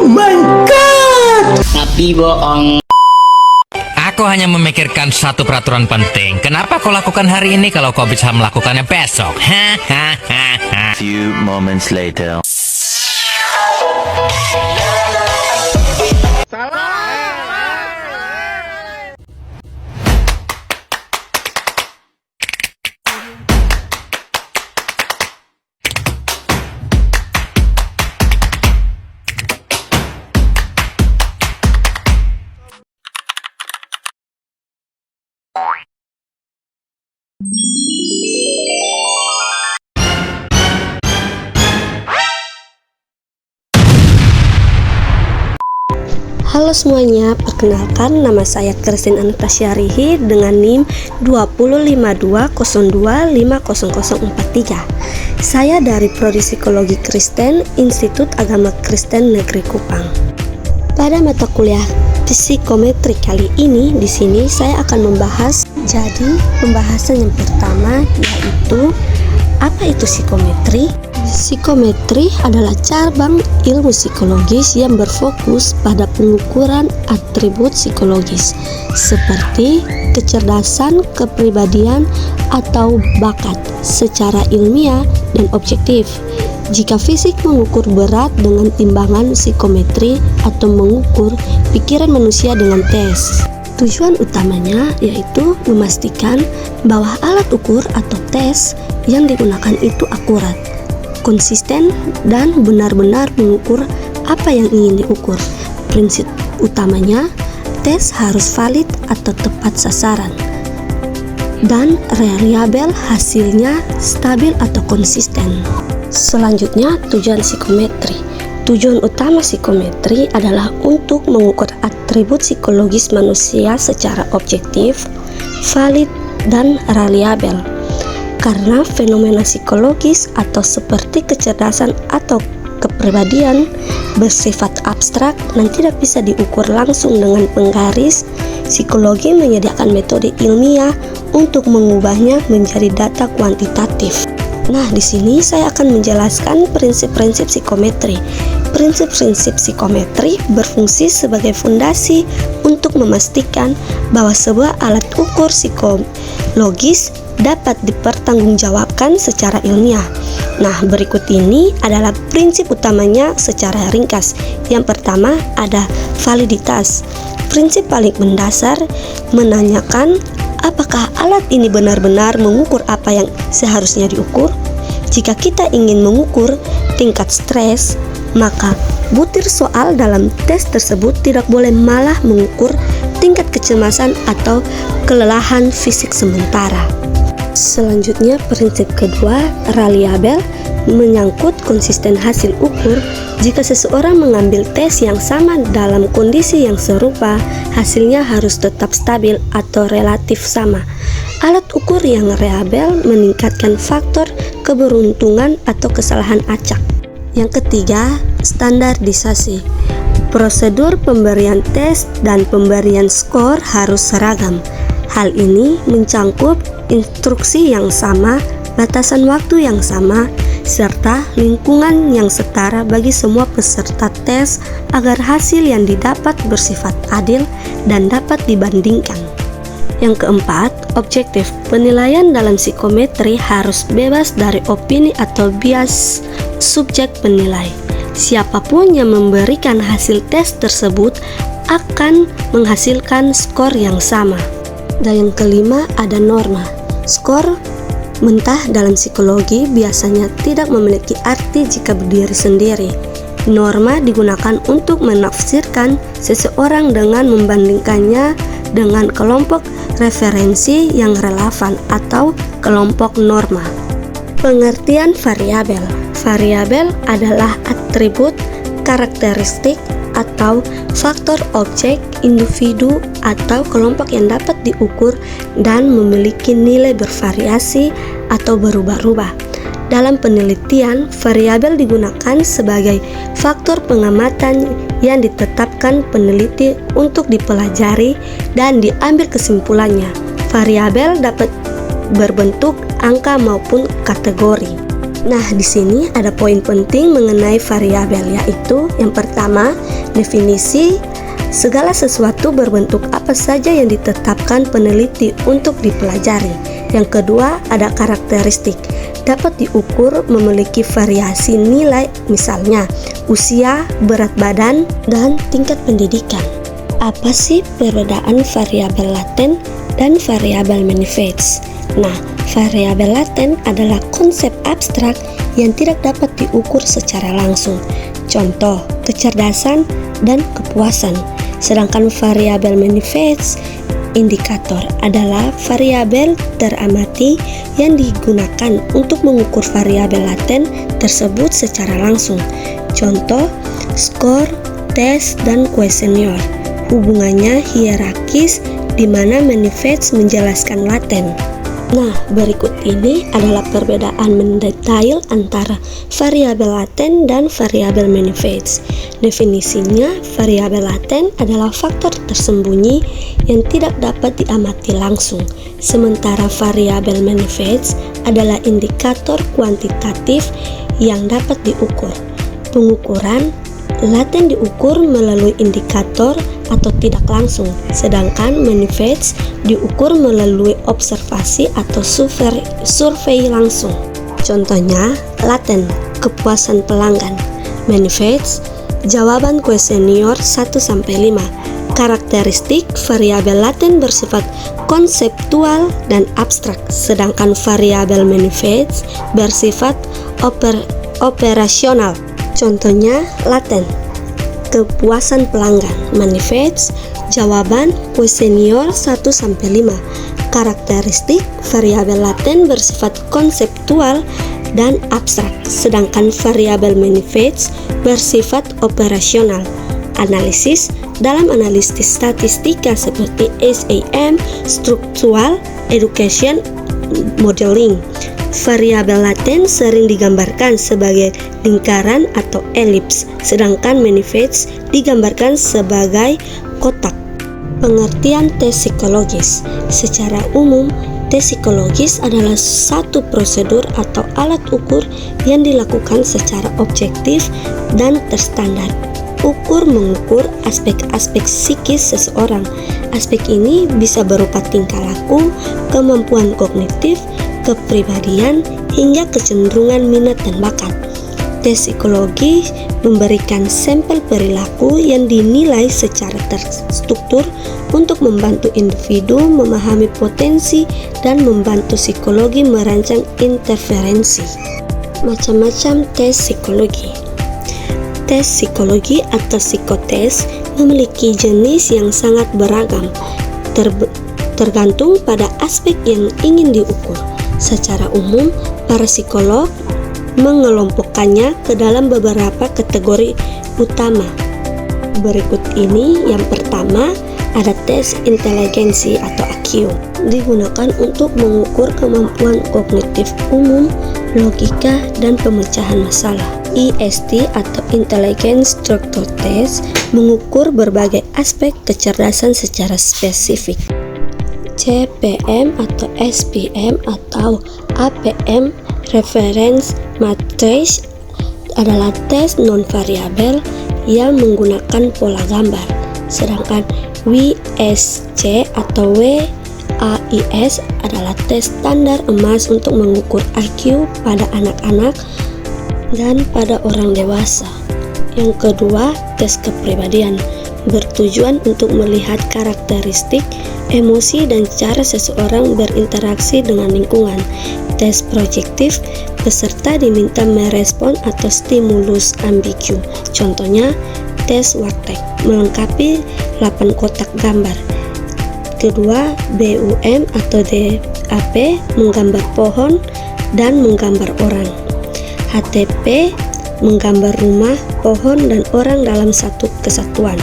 my god! Tapi bohong. Aku hanya memikirkan satu peraturan penting. Kenapa kau lakukan hari ini kalau kau bisa melakukannya besok? Hahaha. Few moments later. Halo semuanya, perkenalkan nama saya Christine Anastasia Rihi dengan NIM 20520250043. Saya dari Prodi Psikologi Kristen, Institut Agama Kristen Negeri Kupang. Pada mata kuliah psikometri kali ini, di sini saya akan membahas. Jadi, pembahasan yang pertama yaitu apa itu psikometri? Psikometri adalah cabang ilmu psikologis yang berfokus pada pengukuran atribut psikologis seperti kecerdasan, kepribadian, atau bakat secara ilmiah dan objektif. Jika fisik mengukur berat dengan timbangan psikometri atau mengukur pikiran manusia dengan tes. Tujuan utamanya yaitu memastikan bahwa alat ukur atau tes yang digunakan itu akurat, konsisten, dan benar-benar mengukur apa yang ingin diukur. Prinsip utamanya, tes harus valid atau tepat sasaran, dan reliabel, hasilnya stabil atau konsisten. Selanjutnya, tujuan psikometri. Tujuan utama psikometri adalah untuk mengukur atribut psikologis manusia secara objektif, valid, dan reliabel. Karena fenomena psikologis atau seperti kecerdasan atau kepribadian bersifat abstrak dan tidak bisa diukur langsung dengan penggaris, psikologi menyediakan metode ilmiah untuk mengubahnya menjadi data kuantitatif. Nah, di sini saya akan menjelaskan prinsip-prinsip psikometri. Prinsip-prinsip psikometri berfungsi sebagai fondasi untuk memastikan bahwa sebuah alat ukur psikologis dapat dipertanggungjawabkan secara ilmiah. Nah, berikut ini adalah prinsip utamanya secara ringkas. Yang pertama ada validitas. Prinsip paling mendasar menanyakan apakah alat ini benar-benar mengukur apa yang seharusnya diukur. Jika kita ingin mengukur tingkat stres, maka butir soal dalam tes tersebut tidak boleh malah mengukur tingkat kecemasan atau kelelahan fisik sementara. Selanjutnya, prinsip kedua, reliabel, menyangkut konsisten hasil ukur. Jika seseorang mengambil tes yang sama dalam kondisi yang serupa, hasilnya harus tetap stabil atau relatif sama. Alat ukur yang reliabel meningkatkan faktor keberuntungan atau kesalahan acak. Yang ketiga, standarisasi. Prosedur pemberian tes dan pemberian skor harus seragam. Hal ini mencangkup instruksi yang sama, batasan waktu yang sama, serta lingkungan yang setara bagi semua peserta tes agar hasil yang didapat bersifat adil dan dapat dibandingkan. Yang keempat, objektif. Penilaian dalam psikometri harus bebas dari opini atau bias subjek penilai. Siapapun yang memberikan hasil tes tersebut akan menghasilkan skor yang sama. Dan yang kelima ada norma. Skor mentah dalam psikologi biasanya tidak memiliki arti jika berdiri sendiri. Norma digunakan untuk menafsirkan seseorang dengan membandingkannya dengan kelompok referensi yang relevan atau kelompok norma. Pengertian variabel. Variabel adalah atribut, karakteristik, atau faktor objek, individu, atau kelompok yang dapat diukur dan memiliki nilai bervariasi atau berubah-ubah. Dalam penelitian, variabel digunakan sebagai faktor pengamatan yang ditetapkan peneliti untuk dipelajari dan diambil kesimpulannya. Variabel dapat berbentuk angka maupun kategori. Nah, di sini ada poin penting mengenai variabel, yaitu yang pertama, definisi. Segala sesuatu berbentuk apa saja yang ditetapkan peneliti untuk dipelajari. Yang kedua, ada karakteristik. Dapat diukur, memiliki variasi nilai, misalnya usia, berat badan, dan tingkat pendidikan. Apa sih perbedaan variabel laten dan variabel manifest? Nah, variabel laten adalah konsep abstrak yang tidak dapat diukur secara langsung. Contoh, kecerdasan dan kepuasan. Sedangkan variabel manifest indikator adalah variabel teramati yang digunakan untuk mengukur variabel laten tersebut secara langsung. Contoh, skor, tes, dan kuesioner. Hubungannya hierarkis di mana manifest menjelaskan laten. Nah, berikut ini adalah perbedaan mendetail antara variabel laten dan variabel manifest. Definisinya, variabel laten adalah faktor tersembunyi yang tidak dapat diamati langsung, sementara variabel manifest adalah indikator kuantitatif yang dapat diukur. Pengukuran laten diukur melalui indikator atau tidak langsung, sedangkan manifest diukur melalui observasi atau survei langsung. Contohnya, laten, kepuasan pelanggan; manifest, jawaban kuesioner 1-5. Karakteristik variabel laten bersifat konseptual dan abstrak, sedangkan variabel manifest bersifat operasional. Contohnya, laten, kepuasan pelanggan; manifest, jawaban kuesioner 1-5. Karakteristik variabel laten bersifat konseptual dan abstrak, sedangkan variabel manifest bersifat operasional. Analisis: dalam analisis statistika seperti SEM, Structural Education Modeling, variabel laten sering digambarkan sebagai lingkaran atau elips, sedangkan manifest digambarkan sebagai kotak. Pengertian tes psikologis. Secara umum, tes psikologis adalah satu prosedur atau alat ukur yang dilakukan secara objektif dan terstandar. Mengukur aspek-aspek psikis seseorang. Aspek ini bisa berupa tingkah laku, kemampuan kognitif, kepribadian, hingga kecenderungan minat dan bakat. Tes psikologi memberikan sampel perilaku yang dinilai secara terstruktur untuk membantu individu memahami potensi dan membantu psikologi merancang interferensi. Macam-macam tes psikologi. Tes psikologi atau psikotes memiliki jenis yang sangat beragam, tergantung pada aspek yang ingin diukur. Secara umum, para psikolog mengelompokkannya ke dalam beberapa kategori utama. Berikut ini, yang pertama ada tes inteligensi atau IQ. Digunakan untuk mengukur kemampuan kognitif umum, logika, dan pemecahan masalah. IST atau Intelligence Structure Test mengukur berbagai aspek kecerdasan secara spesifik. CPM atau SPM atau APM Reference Matrix adalah tes non-variabel yang menggunakan pola gambar, sedangkan WSC atau WAIS adalah tes standar emas untuk mengukur IQ pada anak-anak dan pada orang dewasa. Yang kedua, tes kepribadian bertujuan untuk melihat karakteristik, emosi, dan cara seseorang berinteraksi dengan lingkungan. Tes projektif, peserta diminta merespon atau stimulus ambigu. Contohnya, tes Wartek melengkapi 8 kotak gambar. Kedua, BUM atau DAP menggambar pohon dan menggambar orang. HTP menggambar rumah, pohon, dan orang dalam satu kesatuan.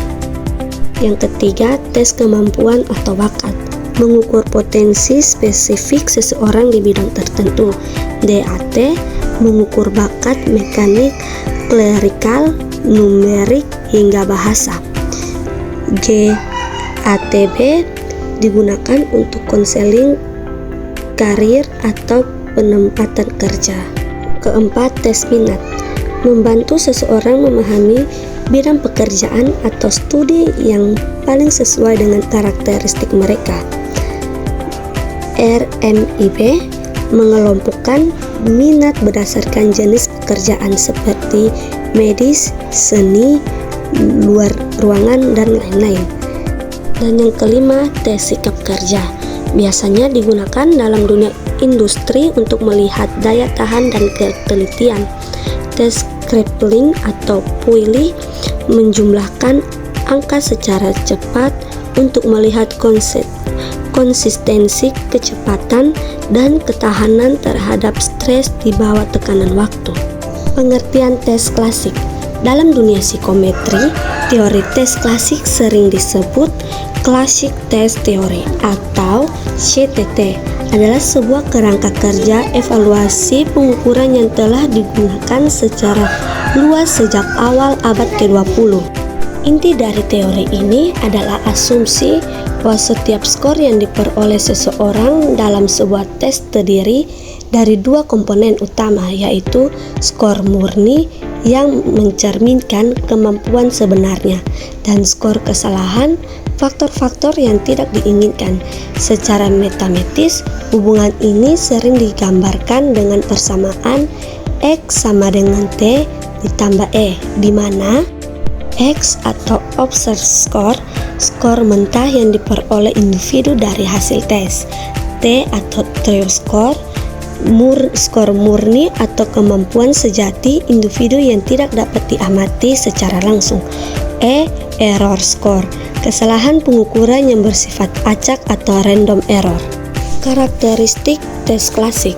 Yang ketiga, tes kemampuan atau bakat mengukur potensi spesifik seseorang di bidang tertentu. DAT mengukur bakat mekanik, klerikal, numerik, hingga bahasa. GATB digunakan untuk konseling karir atau penempatan kerja. Keempat, tes minat. Membantu seseorang memahami bidang pekerjaan atau studi yang paling sesuai dengan karakteristik mereka. RMIB mengelompokkan minat berdasarkan jenis pekerjaan seperti medis, seni, luar ruangan, dan lain-lain. Dan yang kelima, tes sikap kerja. Biasanya digunakan dalam dunia industri untuk melihat daya tahan dan ketelitian. Tes Kraepelin atau Puili menjumlahkan angka secara cepat untuk melihat konsistensi kecepatan dan ketahanan terhadap stres di bawah tekanan waktu. Pengertian tes klasik. Dalam dunia psikometri, teori tes klasik sering disebut Classic Test Theory atau CTT, adalah sebuah kerangka kerja evaluasi pengukuran yang telah digunakan secara luas sejak awal abad ke-20. Inti dari teori ini adalah asumsi bahwa setiap skor yang diperoleh seseorang dalam sebuah tes terdiri dari dua komponen utama, yaitu skor murni yang mencerminkan kemampuan sebenarnya dan skor kesalahan, faktor-faktor yang tidak diinginkan. Secara matematis, hubungan ini sering digambarkan dengan persamaan X sama dengan T ditambah E, di mana X atau observed score, skor mentah yang diperoleh individu dari hasil tes. T atau true score, skor murni atau kemampuan sejati individu yang tidak dapat diamati secara langsung. E, error score, kesalahan pengukuran yang bersifat acak atau random error. Karakteristik tes klasik.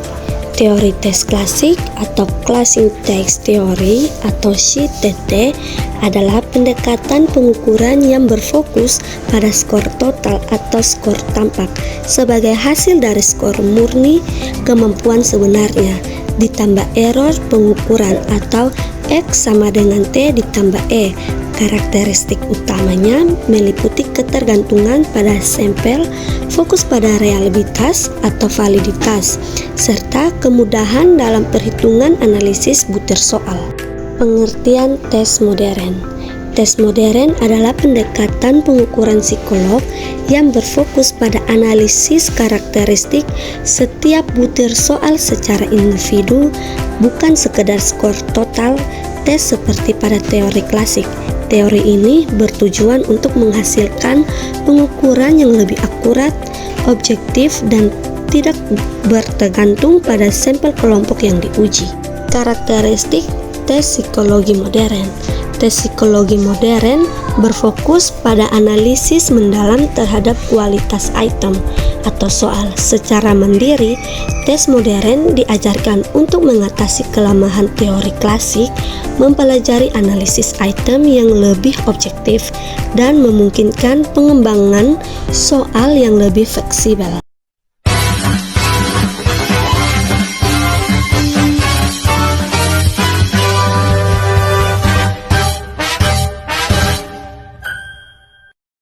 Teori tes klasik atau Classic Test Theory atau CTT adalah pendekatan pengukuran yang berfokus pada skor total atau skor tampak sebagai hasil dari skor murni kemampuan sebenarnya ditambah error pengukuran atau X sama dengan T ditambah E. Karakteristik utamanya meliputi ketergantungan pada sampel, fokus pada reliabilitas atau validitas, serta kemudahan dalam perhitungan analisis butir soal. Pengertian tes modern. Tes modern adalah pendekatan pengukuran psikolog yang berfokus pada analisis karakteristik setiap butir soal secara individu, bukan sekedar skor total tes seperti pada teori klasik. Teori ini bertujuan untuk menghasilkan pengukuran yang lebih akurat, objektif, dan tidak bertergantung pada sampel kelompok yang diuji. Karakteristik tes psikologi modern. Tes psikologi modern berfokus pada analisis mendalam terhadap kualitas item atau soal. Secara mandiri, tes modern diajarkan untuk mengatasi kelemahan teori klasik, mempelajari analisis item yang lebih objektif, dan memungkinkan pengembangan soal yang lebih fleksibel.